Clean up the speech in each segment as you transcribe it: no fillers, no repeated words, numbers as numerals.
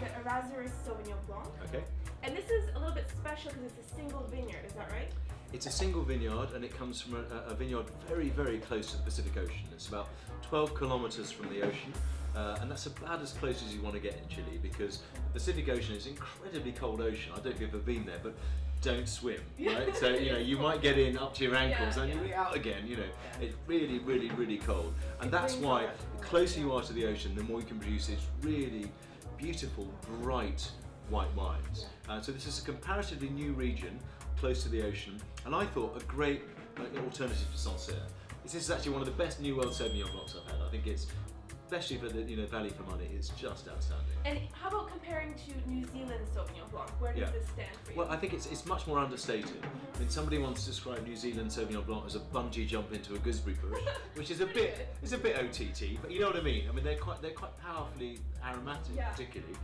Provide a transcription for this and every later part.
the Errazuriz Sauvignon Blanc. Okay. And this is a little bit special because it's a single vineyard, is that right? It's a single vineyard, and it comes from a vineyard very, very close to the Pacific Ocean. It's about 12 kilometers from the ocean, and that's about as close as you want to get in Chile, because the Pacific Ocean is an incredibly cold ocean. I don't know if you've ever been there, but don't swim, right? So, you know, you might get in up to your ankles and you'll be out again, you know. It's really, really, really cold. And that's why the closer you are to the ocean, the more you can produce these really beautiful, bright white wines. So this is a comparatively new region, close to the ocean, and I thought a great alternative to Sancerre. This is actually one of the best New World Sauvignon Blancs I've had. I think it's, especially for the value for money, it's just outstanding. And how about comparing to New Zealand Sauvignon Blanc? Where does this stand for you? Well, I think it's much more understated. I mean, somebody once described New Zealand Sauvignon Blanc as a bungee jump into a gooseberry bush, which is a bit OTT, but you know what I mean. I mean, they're quite powerfully aromatic, particularly.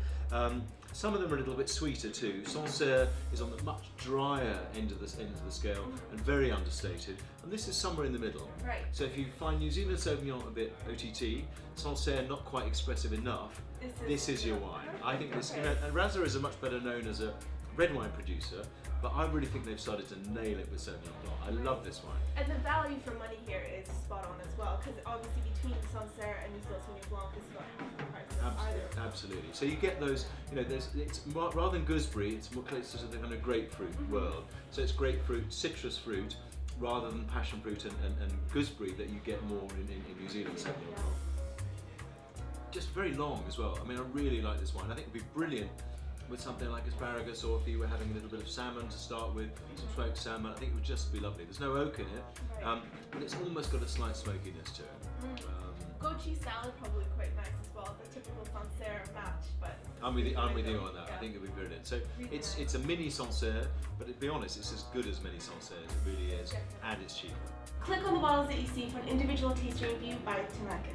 Some of them are a little bit sweeter too. Sancerre is on the much drier end of the scale and very understated, and this is somewhere in the middle. Right. So if you find New Zealand Sauvignon a bit OTT, Sancerre not quite expressive enough, this is your wine. I think this, Errazuriz is much better known as a red wine producer, but I really think they've started to nail it with Sauvignon Blanc. I love this wine. And the value for money here is spot on as well, because obviously between Sancerre and New Zealand Sauvignon Blanc is about half the price of either. Absolutely. So you get those, you know, it's rather than gooseberry, it's more close to the kind of grapefruit world. So it's grapefruit, citrus fruit, rather than passion fruit and gooseberry that you get more in New Zealand Sauvignon Blanc. Just very long as well. I mean, I really like this wine. I think it would be brilliant with something like asparagus, or if you were having a little bit of salmon to start with, some smoked salmon. I think it would just be lovely. There's no oak in it, but it's almost got a slight smokiness to it. Goat cheese salad probably quite nice as well, the typical Sancerre match. But I'm with you on that. I think it would be brilliant. So it's a mini Sancerre, but to be honest, it's as good as mini Sancerre. It really is, and it's cheaper. Click on the bottles that you see for an individual tasting review by Tim Atkin.